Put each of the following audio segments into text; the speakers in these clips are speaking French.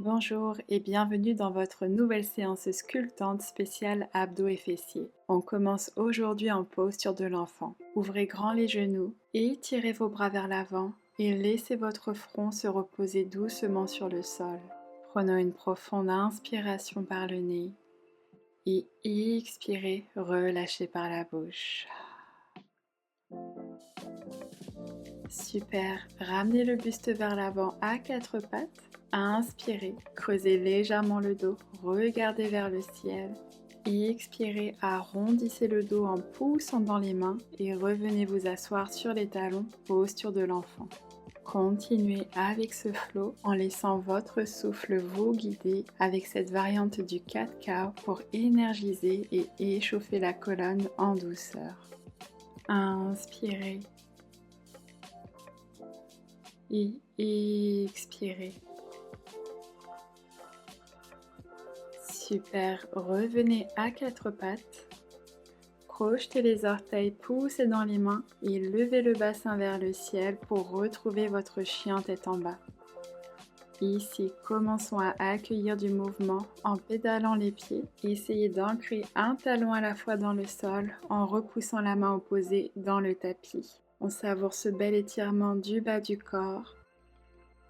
Bonjour et bienvenue dans votre nouvelle séance sculptante spéciale abdos et fessiers. On commence aujourd'hui en posture de l'enfant. Ouvrez grand les genoux, étirez vos bras vers l'avant et laissez votre front se reposer doucement sur le sol. Prenons une profonde inspiration par le nez et expirez, relâchez par la bouche. Super, ramenez le buste vers l'avant à quatre pattes. Inspirez, creusez légèrement le dos, regardez vers le ciel. Expirez, arrondissez le dos en poussant dans les mains et revenez vous asseoir sur les talons, posture de l'enfant. Continuez avec ce flow en laissant votre souffle vous guider avec cette variante du cat-cow pour énergiser et échauffer la colonne en douceur. Inspirez et expirez. Super, revenez à quatre pattes, crochetez les orteils, poussez dans les mains et levez le bassin vers le ciel pour retrouver votre chien tête en bas. Ici, commençons à accueillir du mouvement en pédalant les pieds. Essayez d'ancrer un talon à la fois dans le sol en repoussant la main opposée dans le tapis. On savoure ce bel étirement du bas du corps.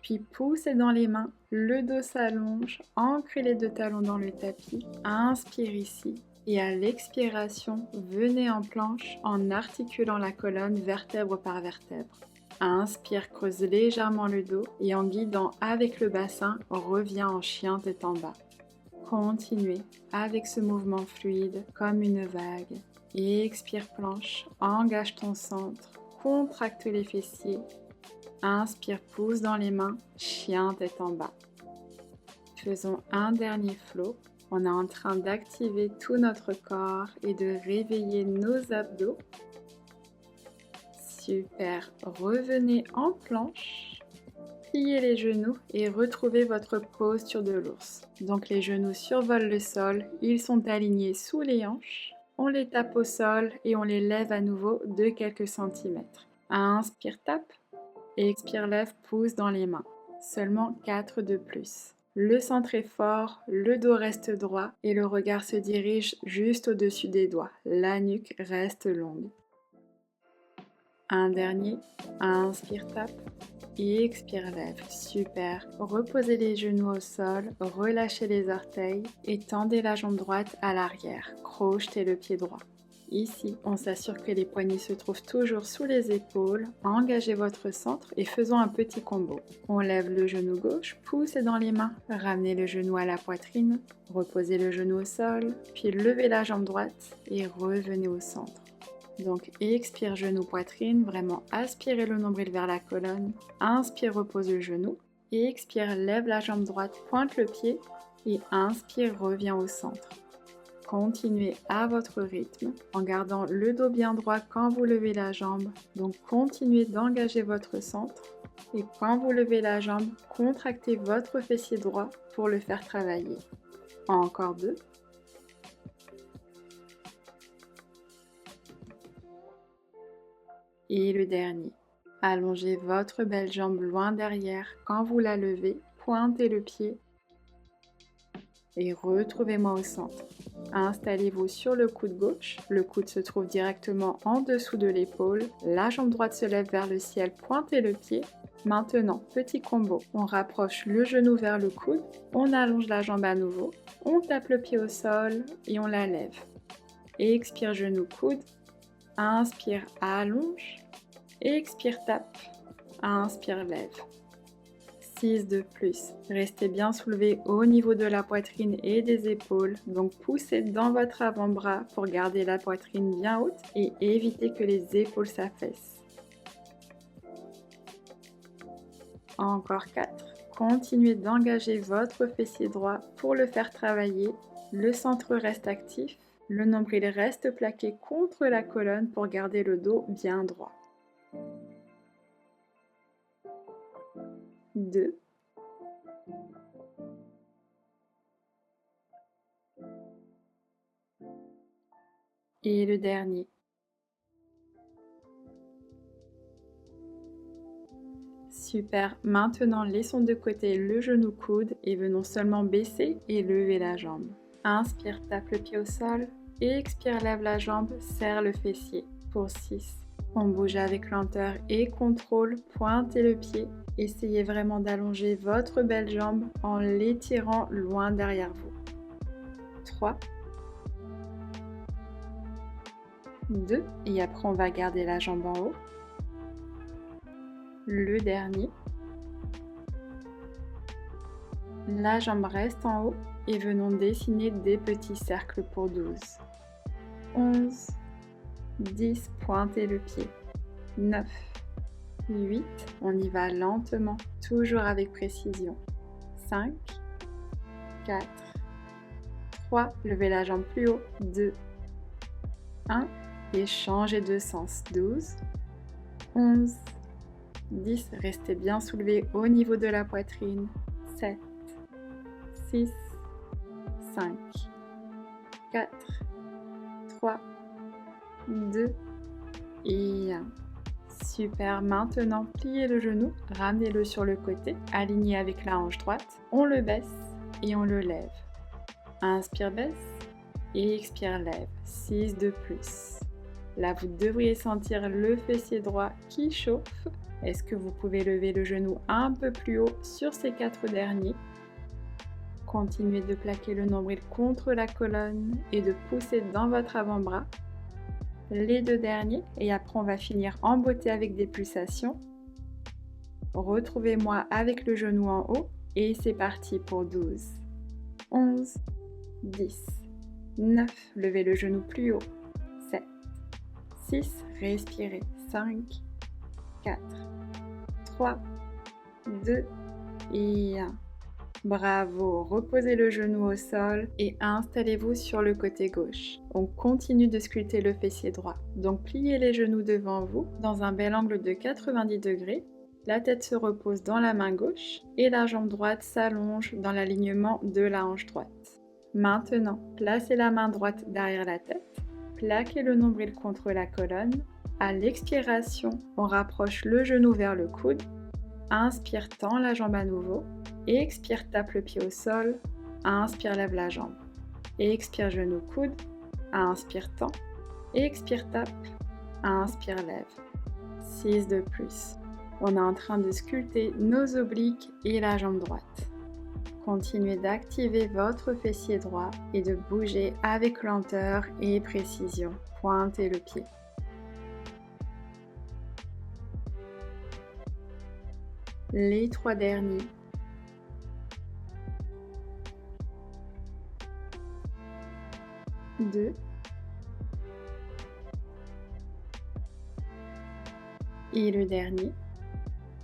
Puis poussez dans les mains, le dos s'allonge, ancrez les deux talons dans le tapis, inspire ici et à l'expiration, venez en planche en articulant la colonne vertèbre par vertèbre. Inspire, creuse légèrement le dos et en guidant avec le bassin, reviens en chien tête en bas. Continuez avec ce mouvement fluide comme une vague. Expire planche, engage ton centre, contracte les fessiers. Inspire, pousse dans les mains, chien tête en bas. Faisons un dernier flow. On est en train d'activer tout notre corps et de réveiller nos abdos. Super, revenez en planche, pliez les genoux et retrouvez votre posture de l'ours. Donc les genoux survolent le sol, ils sont alignés sous les hanches. On les tape au sol et on les lève à nouveau de quelques centimètres. Inspire, tape. Expire, lève, pousse dans les mains. Seulement 4 de plus. Le centre est fort, le dos reste droit et le regard se dirige juste au-dessus des doigts. La nuque reste longue. Un dernier. Inspire, tape. Et expire, lève. Super. Reposez les genoux au sol, relâchez les orteils et tendez la jambe droite à l'arrière. Crochetez le pied droit. Ici, on s'assure que les poignets se trouvent toujours sous les épaules. Engagez votre centre et faisons un petit combo. On lève le genou gauche, poussez dans les mains, ramenez le genou à la poitrine, reposez le genou au sol, puis levez la jambe droite et revenez au centre. Donc expire genou poitrine, vraiment aspirez le nombril vers la colonne, inspire repose le genou, et expire lève la jambe droite, pointe le pied et inspire revient au centre. Continuez à votre rythme en gardant le dos bien droit quand vous levez la jambe. Donc continuez d'engager votre centre et quand vous levez la jambe, contractez votre fessier droit pour le faire travailler. Encore 2. Et le dernier. Allongez votre belle jambe loin derrière quand vous la levez, pointez le pied et retrouvez-moi au centre. Installez-vous sur le coude gauche, le coude se trouve directement en dessous de l'épaule, la jambe droite se lève vers le ciel, pointez le pied. Maintenant, petit combo, on rapproche le genou vers le coude, on allonge la jambe à nouveau, on tape le pied au sol et on la lève. Expire genou coude, inspire allonge, expire tape, inspire lève. 6 de plus. Restez bien soulevé au niveau de la poitrine et des épaules. Donc poussez dans votre avant-bras pour garder la poitrine bien haute et éviter que les épaules s'affaissent. Encore 4. Continuez d'engager votre fessier droit pour le faire travailler. Le centre reste actif. Le nombril reste plaqué contre la colonne pour garder le dos bien droit. 2. Et le dernier. Super. Maintenant, laissons de côté le genou coude et venons seulement baisser et lever la jambe. Inspire, tape le pied au sol. Expire, lève la jambe, serre le fessier. Pour 6. On bouge avec lenteur et contrôle. Pointez le pied. Essayez vraiment d'allonger votre belle jambe en l'étirant loin derrière vous. 3. 2. Et après, on va garder la jambe en haut. Le dernier. La jambe reste en haut et venons dessiner des petits cercles pour 12. 11, 10, pointez le pied. 9, 8, on y va lentement, toujours avec précision. 5, 4, 3, levez la jambe plus haut. 2, 1, et changez de sens. 12, 11, 10, restez bien soulevé au niveau de la poitrine. 7, 6, 5, 4, 3, 2 et 1. Super, maintenant pliez le genou, ramenez-le sur le côté, aligné avec la hanche droite. On le baisse et on le lève. Inspire, baisse et expire, lève. 6 de plus. Là, vous devriez sentir le fessier droit qui chauffe. Est-ce que vous pouvez lever le genou un peu plus haut sur ces 4 derniers? Continuez de plaquer le nombril contre la colonne et de pousser dans votre avant-bras. Les 2 derniers et après on va finir en beauté avec des pulsations. Retrouvez-moi avec le genou en haut et c'est parti pour 12, 11, 10, 9, levez le genou plus haut, 7, 6, respirez, 5, 4, 3, 2 et 1. Bravo, reposez le genou au sol et installez-vous sur le côté gauche. On continue de sculpter le fessier droit. Donc pliez les genoux devant vous dans un bel angle de 90 degrés. La tête se repose dans la main gauche et la jambe droite s'allonge dans l'alignement de la hanche droite. Maintenant, placez la main droite derrière la tête, plaquez le nombril contre la colonne. À l'expiration, on rapproche le genou vers le coude. Inspire, tend la jambe à nouveau. Expire, tape le pied au sol. Inspire, lève la jambe. Expire, genou, coude. Inspire, tend. Expire, tape. Inspire, lève. 6 de plus. On est en train de sculpter nos obliques et la jambe droite. Continuez d'activer votre fessier droit et de bouger avec lenteur et précision. Pointez le pied. Les 3 derniers. 2 et le dernier.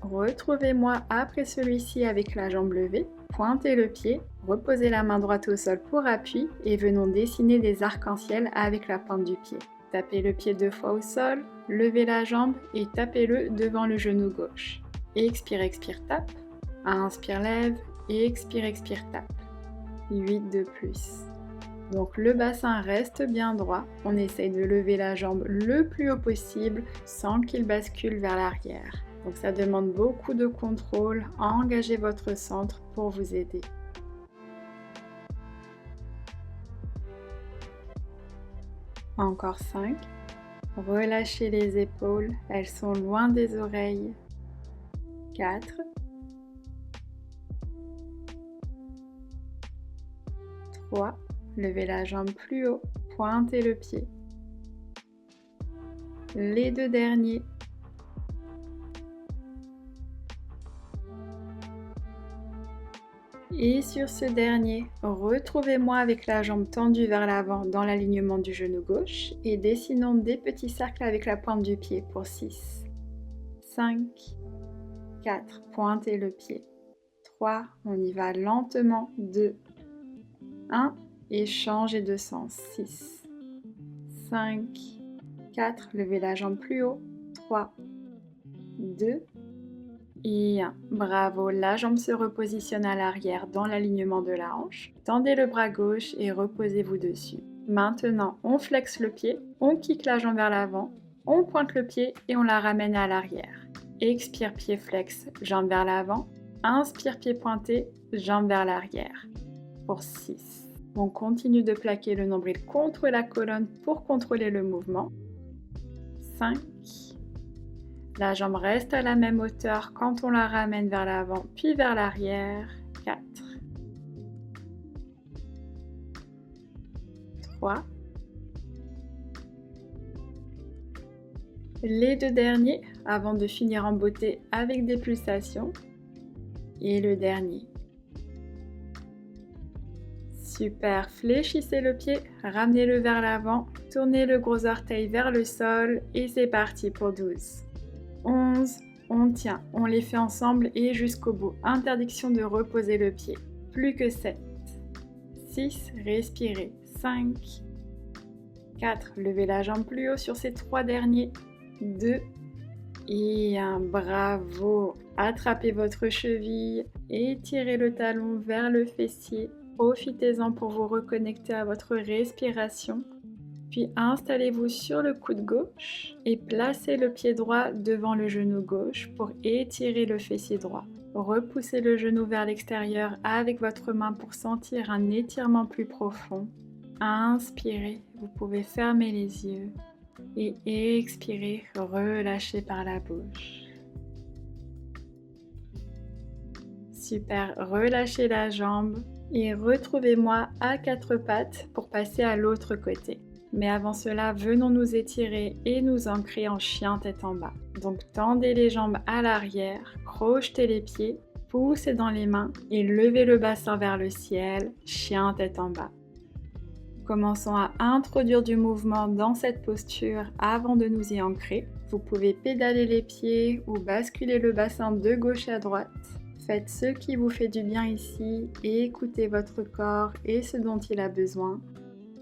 Retrouvez-moi après celui-ci avec la jambe levée. Pointez le pied, reposez la main droite au sol pour appui et venons dessiner des arcs-en-ciel avec la pointe du pied. Tapez le pied 2 fois au sol, levez la jambe et tapez-le devant le genou gauche. Expire, expire, tape. Inspire, lève. Expire, expire, tape. 8 de plus. Donc le bassin reste bien droit. On essaye de lever la jambe le plus haut possible sans qu'il bascule vers l'arrière. Donc ça demande beaucoup de contrôle. Engagez votre centre pour vous aider. Encore 5. Relâchez les épaules. Elles sont loin des oreilles. 4. 3. Levez la jambe plus haut, pointez le pied. Les 2 derniers. Et sur ce dernier, retrouvez-moi avec la jambe tendue vers l'avant dans l'alignement du genou gauche et dessinons des petits cercles avec la pointe du pied pour 6, 5, 4, pointez le pied. 3, on y va lentement. 2, 1 et changez de sens. 6, 5, 4, levez la jambe plus haut. 3, 2 et 1. Bravo, la jambe se repositionne à l'arrière dans l'alignement de la hanche. Tendez le bras gauche et reposez-vous dessus. Maintenant, on flexe le pied, on kick la jambe vers l'avant, on pointe le pied et on la ramène à l'arrière. Expire, pied flex, jambes vers l'avant. Inspire, pied pointé, jambes vers l'arrière. Pour 6. On continue de plaquer le nombril contre la colonne pour contrôler le mouvement. 5. La jambe reste à la même hauteur quand on la ramène vers l'avant puis vers l'arrière. 4. 3. Les 2 derniers avant de finir en beauté avec des pulsations. Et le dernier. Super, fléchissez le pied, ramenez-le vers l'avant, tournez le gros orteil vers le sol et c'est parti pour 12. 11, on tient, on les fait ensemble et jusqu'au bout. Interdiction de reposer le pied. Plus que 7. 6, respirez. 5. 4, levez la jambe plus haut sur ces 3 derniers. 2. Et 1, bravo. Attrapez votre cheville, étirez le talon vers le fessier. Profitez-en pour vous reconnecter à votre respiration. Puis installez-vous sur le coude gauche et placez le pied droit devant le genou gauche pour étirer le fessier droit. Repoussez le genou vers l'extérieur avec votre main pour sentir un étirement plus profond. Inspirez, vous pouvez fermer les yeux et expirez, relâchez par la bouche. Super, relâchez la jambe et retrouvez-moi à 4 pattes pour passer à l'autre côté. Mais avant cela, venons nous étirer et nous ancrer en chien tête en bas. Donc tendez les jambes à l'arrière, crochetez les pieds, poussez dans les mains et levez le bassin vers le ciel, chien tête en bas. Commençons à introduire du mouvement dans cette posture avant de nous y ancrer. Vous pouvez pédaler les pieds ou basculer le bassin de gauche à droite. Faites ce qui vous fait du bien ici et écoutez votre corps et ce dont il a besoin.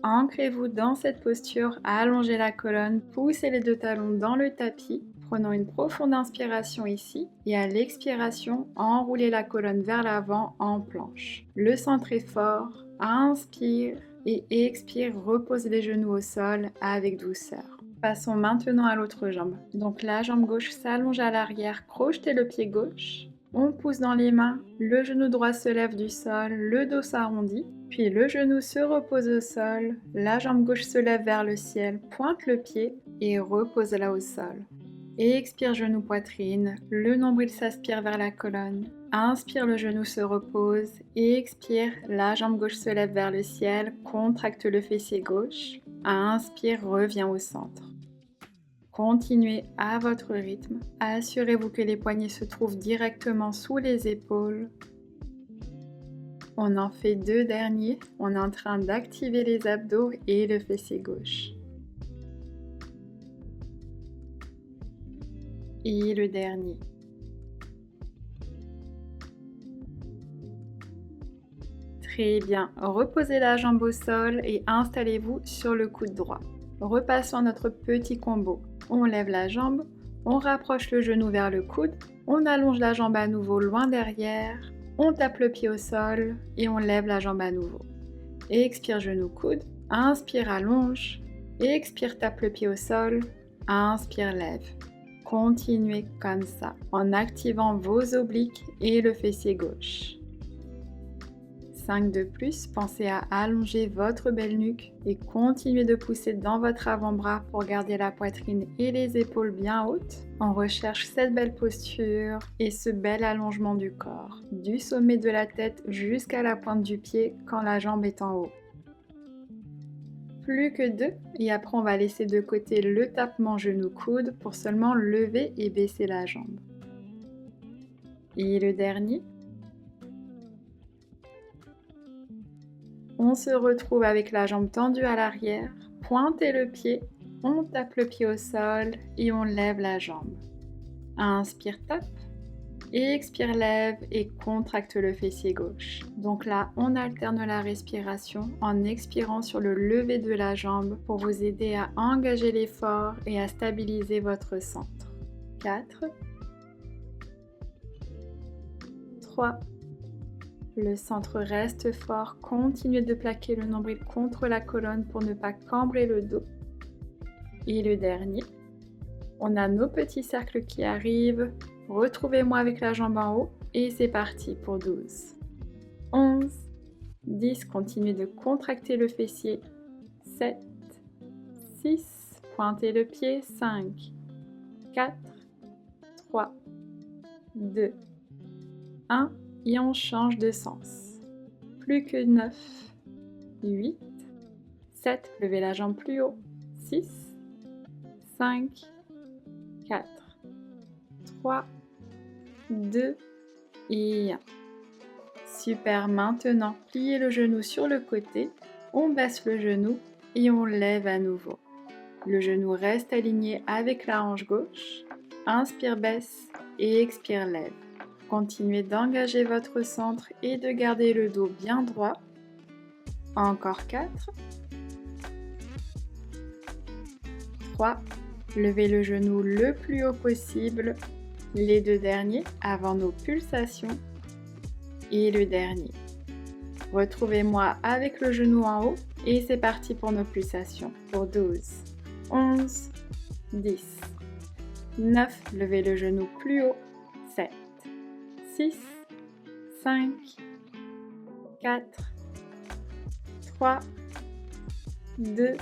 Ancrez-vous dans cette posture, allongez la colonne, poussez les 2 talons dans le tapis. Prenons une profonde inspiration ici et à l'expiration, enroulez la colonne vers l'avant en planche. Le centre est fort, inspire et expire, repose les genoux au sol avec douceur. Passons maintenant à l'autre jambe. Donc la jambe gauche s'allonge à l'arrière, crochetez le pied gauche. On pousse dans les mains, le genou droit se lève du sol, le dos s'arrondit, puis le genou se repose au sol, la jambe gauche se lève vers le ciel, pointe le pied et repose-la au sol. Expire genou poitrine, le nombril s'aspire vers la colonne. Inspire, le genou se repose. Expire, la jambe gauche se lève vers le ciel, contracte le fessier gauche. Inspire, reviens au centre. Continuez à votre rythme. Assurez-vous que les poignets se trouvent directement sous les épaules. On en fait 2 derniers. On est en train d'activer les abdos et le fessier gauche. Et le dernier. Très bien. Reposez la jambe au sol et installez-vous sur le coude droit. Repassons à notre petit combo. On lève la jambe, on rapproche le genou vers le coude, on allonge la jambe à nouveau loin derrière, on tape le pied au sol et on lève la jambe à nouveau. Expire, genou, coude, inspire, allonge, expire, tape le pied au sol, inspire, lève. Continuez comme ça en activant vos obliques et le fessier gauche. 5 de plus, pensez à allonger votre belle nuque et continuez de pousser dans votre avant-bras pour garder la poitrine et les épaules bien hautes. On recherche cette belle posture et ce bel allongement du corps, du sommet de la tête jusqu'à la pointe du pied quand la jambe est en haut. Plus que 2 et après on va laisser de côté le tapement genou-coude pour seulement lever et baisser la jambe. Et le dernier. On se retrouve avec la jambe tendue à l'arrière, pointez le pied, on tape le pied au sol et on lève la jambe. Inspire, tape, expire, lève et contracte le fessier gauche. Donc là, on alterne la respiration en expirant sur le lever de la jambe pour vous aider à engager l'effort et à stabiliser votre centre. 4, 3, le centre reste fort, continuez de plaquer le nombril contre la colonne pour ne pas cambrer le dos. Et le dernier, on a nos petits cercles qui arrivent, Retrouvez-moi avec la jambe en haut et c'est parti pour 12. 11, 10, continuez de contracter le fessier. 7, 6, pointez le pied. 5, 4, 3, 2, 1 et on change de sens. Plus que 9, 8, 7, levez la jambe plus haut. 6, 5, 4, 3, 2 et 1. Super, maintenant, pliez le genou sur le côté, on baisse le genou et on lève à nouveau. Le genou reste aligné avec la hanche gauche. Inspire, baisse et expire, lève. Continuez d'engager votre centre et de garder le dos bien droit. Encore 4. 3. Levez le genou le plus haut possible. Les 2 derniers avant nos pulsations. Et le dernier. Retrouvez-moi avec le genou en haut et c'est parti pour nos pulsations. Pour 12, 11, 10, 9, levez le genou plus haut. 7, 6, 5, 4, 3, 2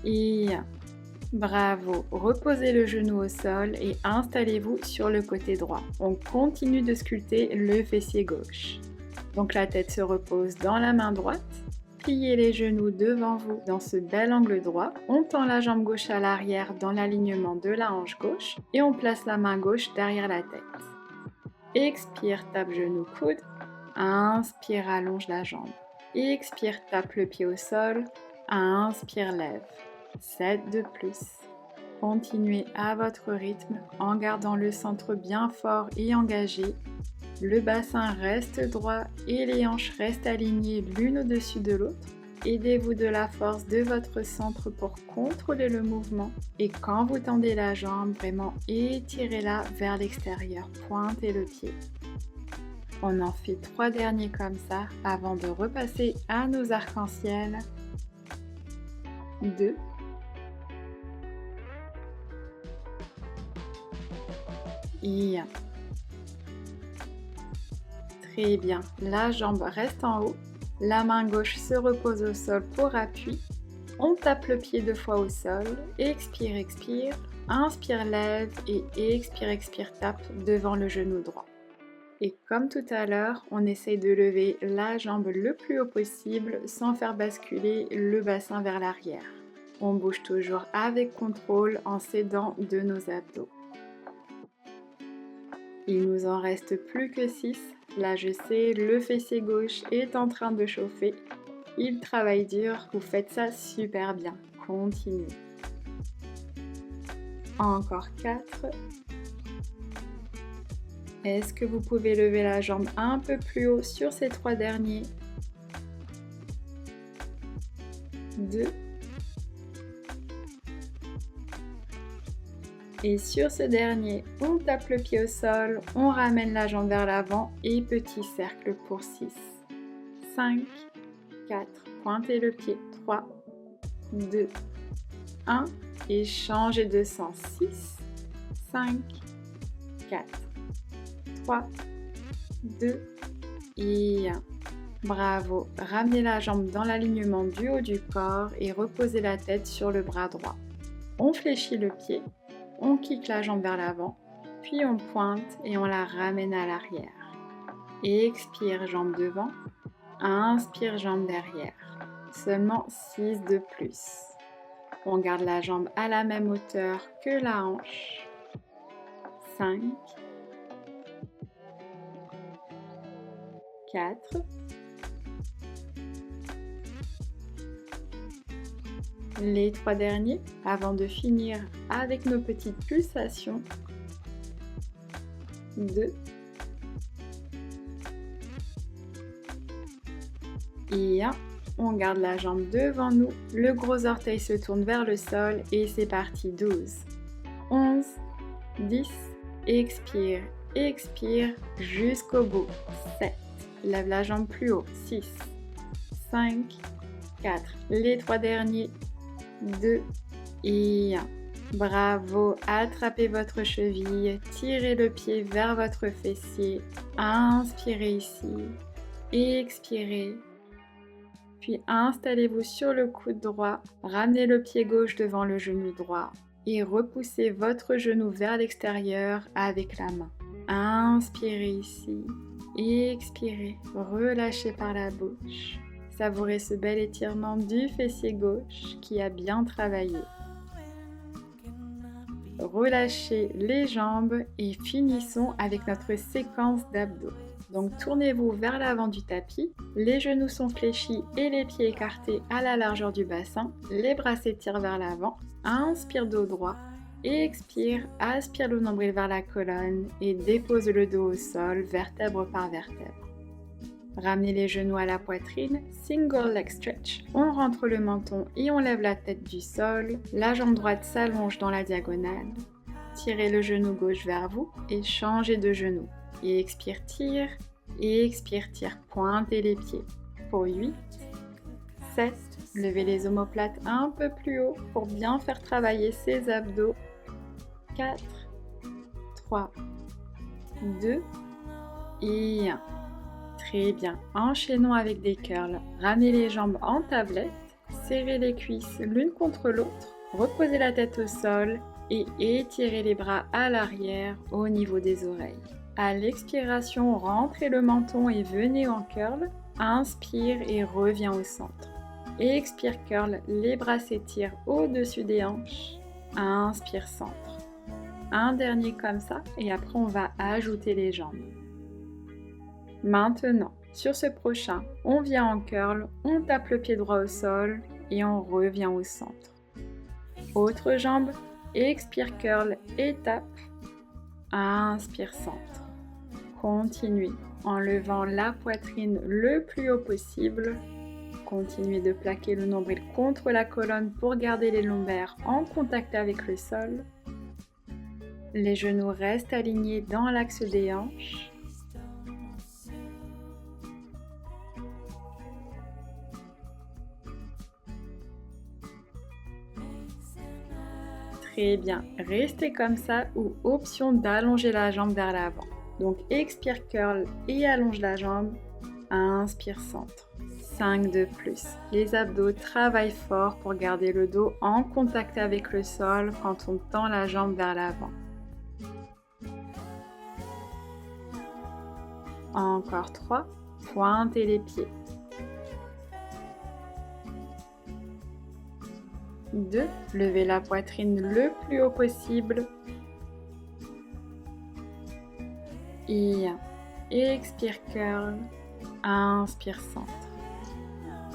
et 1. Bravo, reposez le genou au sol et installez-vous sur le côté droit. On continue de sculpter le fessier gauche. Donc la tête se repose dans la main droite. Pliez les genoux devant vous dans ce bel angle droit. On tend la jambe gauche à l'arrière dans l'alignement de la hanche gauche et on place la main gauche derrière la tête. Expire, tape genou coude. Inspire, allonge la jambe. Expire, tape le pied au sol. Inspire, lève. 7 de plus. Continuez à votre rythme en gardant le centre bien fort et engagé. Le bassin reste droit et les hanches restent alignées l'une au-dessus de l'autre. Aidez-vous de la force de votre centre pour contrôler le mouvement. Et quand vous tendez la jambe, vraiment étirez-la vers l'extérieur. Pointez le pied. On en fait 3 derniers comme ça avant de repasser à nos arcs-en-ciel. 2. Et 1. Très bien, la jambe reste en haut, la main gauche se repose au sol pour appui. On tape le pied 2 fois au sol, expire, expire, inspire, lève et expire, expire, tape devant le genou droit. Et comme tout à l'heure, on essaye de lever la jambe le plus haut possible sans faire basculer le bassin vers l'arrière. On bouge toujours avec contrôle en s'aidant de nos abdos. Il nous en reste plus que 6. Là, je sais, le fessier gauche est en train de chauffer. Il travaille dur, vous faites ça super bien. Continuez. Encore 4. Est-ce que vous pouvez lever la jambe un peu plus haut sur ces 3 derniers? 2. Et sur ce dernier, on tape le pied au sol, on ramène la jambe vers l'avant et petit cercle pour 6. 5, 4, pointez le pied. 3, 2, 1 et changez de sens. 6, 5, 4, 3, 2 et 1. Bravo, ramenez la jambe dans l'alignement du haut du corps et reposez la tête sur le bras droit. On fléchit le pied. On kick la jambe vers l'avant, puis on pointe et on la ramène à l'arrière. Expire, jambe devant. Inspire, jambe derrière. Seulement 6 de plus. On garde la jambe à la même hauteur que la hanche. 5, 4, les 3 derniers avant de finir avec nos petites pulsations. 2 et 1. On garde la jambe devant nous, le gros orteil se tourne vers le sol et c'est parti. 12, 11, 10, expire, expire jusqu'au bout. 7, lève la jambe plus haut. 6, 5, 4, les 3 derniers. 2 et 1. Bravo, attrapez votre cheville, tirez le pied vers votre fessier, inspirez ici, expirez, puis installez-vous sur le coude droit, ramenez le pied gauche devant le genou droit et repoussez votre genou vers l'extérieur avec la main. Inspirez ici, expirez, relâchez par la bouche. Savourez ce bel étirement du fessier gauche qui a bien travaillé. Relâchez les jambes et finissons avec notre séquence d'abdos. Donc tournez-vous vers l'avant du tapis, les genoux sont fléchis et les pieds écartés à la largeur du bassin, les bras s'étirent vers l'avant, inspire dos droit, expire, aspire le nombril vers la colonne et dépose le dos au sol, vertèbre par vertèbre. Ramenez les genoux à la poitrine, single leg stretch. On rentre le menton et on lève la tête du sol. La jambe droite s'allonge dans la diagonale. Tirez le genou gauche vers vous et changez de genou. Et expire, tire. Et expire, tire. Pointez les pieds. Pour 8, 7. Levez les omoplates un peu plus haut pour bien faire travailler ces abdos. 4, 3, 2 et 1. Très bien, enchaînons avec des curls. Ramenez les jambes en tablette, serrez les cuisses l'une contre l'autre, reposez la tête au sol et étirez les bras à l'arrière au niveau des oreilles. À l'expiration, rentrez le menton et venez en curl. Inspire et reviens au centre. Expire curl, les bras s'étirent au-dessus des hanches. Inspire centre. Un dernier comme ça et après on va ajouter les jambes. Maintenant, sur ce prochain, on vient en curl, on tape le pied droit au sol et on revient au centre. Autre jambe, expire curl et tape. Inspire centre. Continuez en levant la poitrine le plus haut possible. Continuez de plaquer le nombril contre la colonne pour garder les lombaires en contact avec le sol. Les genoux restent alignés dans l'axe des hanches. Très bien, restez comme ça ou option d'allonger la jambe vers l'avant. Donc expire curl et allonge la jambe. Inspire centre. 5 de plus. Les abdos travaillent fort pour garder le dos en contact avec le sol quand on tend la jambe vers l'avant. Encore 3. Pointez les pieds. 2. Levez la poitrine le plus haut possible. Et 1. Expire curl. Inspire centre.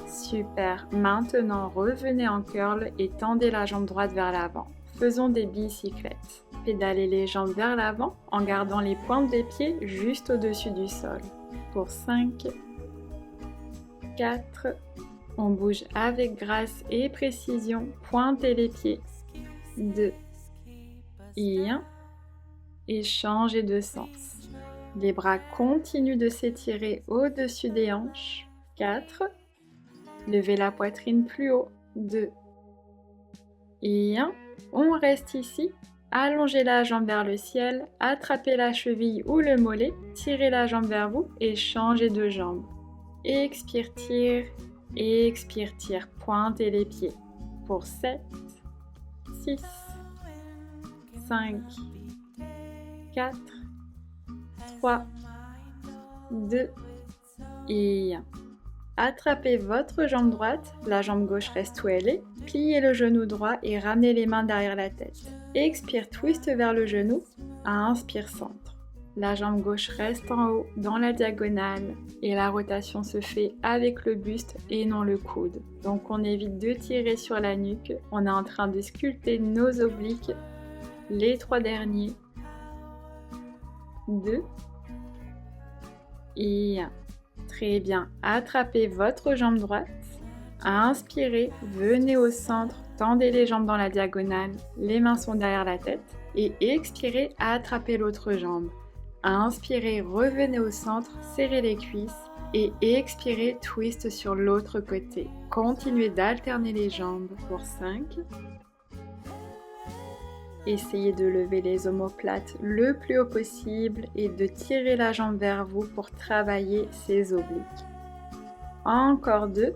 Super. Maintenant, revenez en curl et tendez la jambe droite vers l'avant. Faisons des bicyclettes. Pédalez les jambes vers l'avant en gardant les pointes des pieds juste au-dessus du sol. Pour 5, 4, on bouge avec grâce et précision. Pointez les pieds. 2 et 1. Et changez de sens. Les bras continuent de s'étirer au-dessus des hanches. 4. Levez la poitrine plus haut. 2 et 1. On reste ici. Allongez la jambe vers le ciel. Attrapez la cheville ou le mollet. Tirez la jambe vers vous et changez de jambe. Expire, tire. Expire, tire. Pointez les pieds. Pour 7, 6, 5, 4, 3, 2 et 1. Attrapez votre jambe droite, la jambe gauche reste où elle est, pliez le genou droit et ramenez les mains derrière la tête. Expire, twist vers le genou, inspire centre. La jambe gauche reste en haut dans la diagonale et la rotation se fait avec le buste et non le coude. Donc on évite de tirer sur la nuque, on est en train de sculpter nos obliques. Les 3 derniers. 2 et 1. Très bien, attrapez votre jambe droite, inspirez, venez au centre, tendez les jambes dans la diagonale, les mains sont derrière la tête et expirez, attrapez l'autre jambe. Inspirez, revenez au centre, serrez les cuisses et expirez, twist sur l'autre côté. Continuez d'alterner les jambes pour 5, Essayez de lever les omoplates le plus haut possible et de tirer la jambe vers vous pour travailler ces obliques. Encore 2.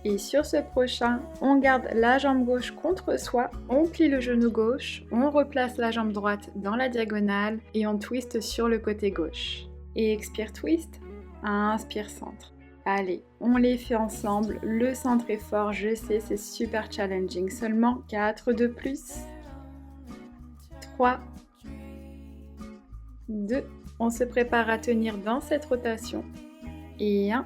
Et sur ce prochain, on garde la jambe gauche contre soi, on plie le genou gauche, on replace la jambe droite dans la diagonale et on twiste sur le côté gauche. Et expire twist, inspire centre. Allez, on les fait ensemble, le centre est fort, je sais, c'est super challenging. Seulement 4 de plus. 3, 2, on se prépare à tenir dans cette rotation. Et 1.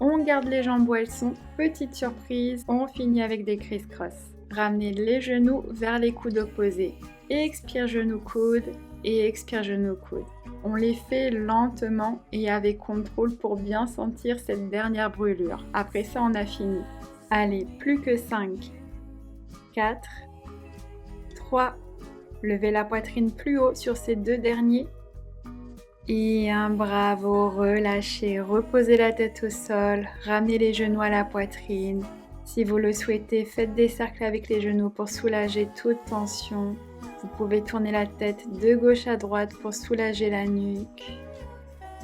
On garde les jambes où elles sont, petite surprise, on finit avec des criss-cross. Ramenez les genoux vers les coudes opposés. Expire genou coude et expire genou coude. On les fait lentement et avec contrôle pour bien sentir cette dernière brûlure. Après ça, on a fini. Allez, plus que 5, 4, 3, levez la poitrine plus haut sur ces 2 derniers. Et un bravo, relâchez, reposez la tête au sol, ramenez les genoux à la poitrine. Si vous le souhaitez, faites des cercles avec les genoux pour soulager toute tension. Vous pouvez tourner la tête de gauche à droite pour soulager la nuque.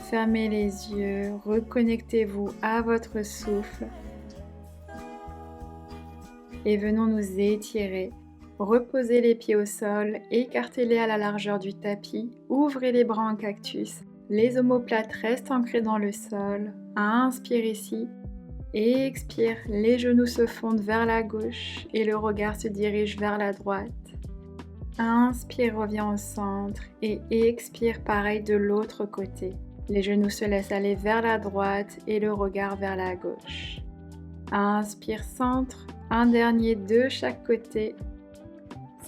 Fermez les yeux, reconnectez-vous à votre souffle. Et venons nous étirer. Reposez les pieds au sol, écartez-les à la largeur du tapis, ouvrez les bras en cactus, les omoplates restent ancrés dans le sol. Inspire ici, expire, les genoux se fondent vers la gauche et le regard se dirige vers la droite. Inspire, reviens au centre et expire pareil de l'autre côté. Les genoux se laissent aller vers la droite et le regard vers la gauche. Inspire, centre, un dernier de chaque côté.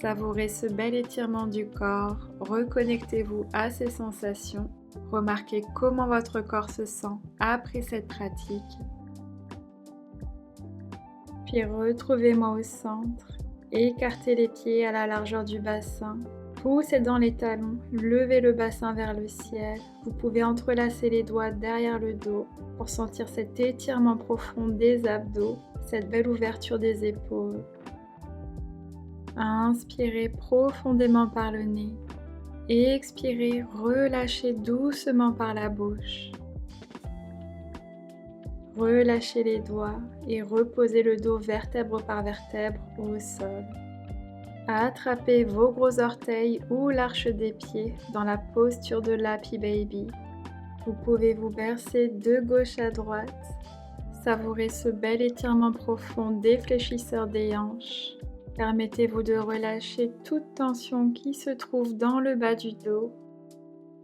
Savourez ce bel étirement du corps, reconnectez-vous à ces sensations, remarquez comment votre corps se sent après cette pratique. Puis retrouvez-moi au centre, écartez les pieds à la largeur du bassin, poussez dans les talons, levez le bassin vers le ciel. Vous pouvez entrelacer les doigts derrière le dos pour sentir cet étirement profond des abdos, cette belle ouverture des épaules. Inspirez profondément par le nez. Expirez, relâchez doucement par la bouche. Relâchez les doigts et reposez le dos vertèbre par vertèbre au sol. Attrapez vos gros orteils ou l'arche des pieds dans la posture de l'Happy Baby. Vous pouvez vous bercer de gauche à droite. Savourez ce bel étirement profond des fléchisseurs des hanches. Permettez-vous de relâcher toute tension qui se trouve dans le bas du dos.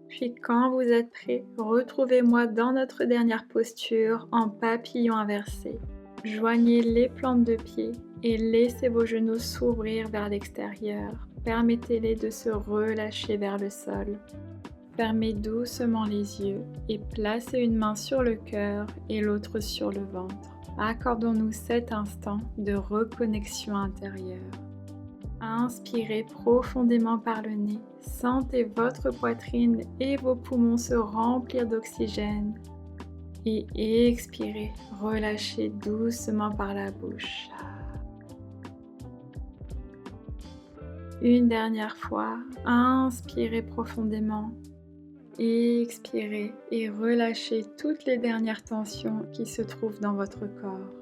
Puis quand vous êtes prêt, retrouvez-moi dans notre dernière posture en papillon inversé. Joignez les plantes de pied et laissez vos genoux s'ouvrir vers l'extérieur. Permettez-les de se relâcher vers le sol. Fermez doucement les yeux et placez une main sur le cœur et l'autre sur le ventre. Accordons-nous cet instant de reconnexion intérieure. Inspirez profondément par le nez. Sentez votre poitrine et vos poumons se remplir d'oxygène. Et expirez, relâchez doucement par la bouche. Une dernière fois, inspirez profondément. Expirez et relâchez toutes les dernières tensions qui se trouvent dans votre corps.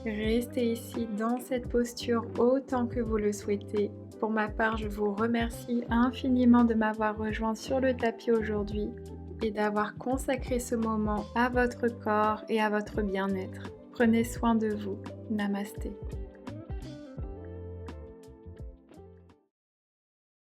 Restez ici dans cette posture autant que vous le souhaitez. Pour ma part, je vous remercie infiniment de m'avoir rejoint sur le tapis aujourd'hui et d'avoir consacré ce moment à votre corps et à votre bien-être. Prenez soin de vous. Namasté.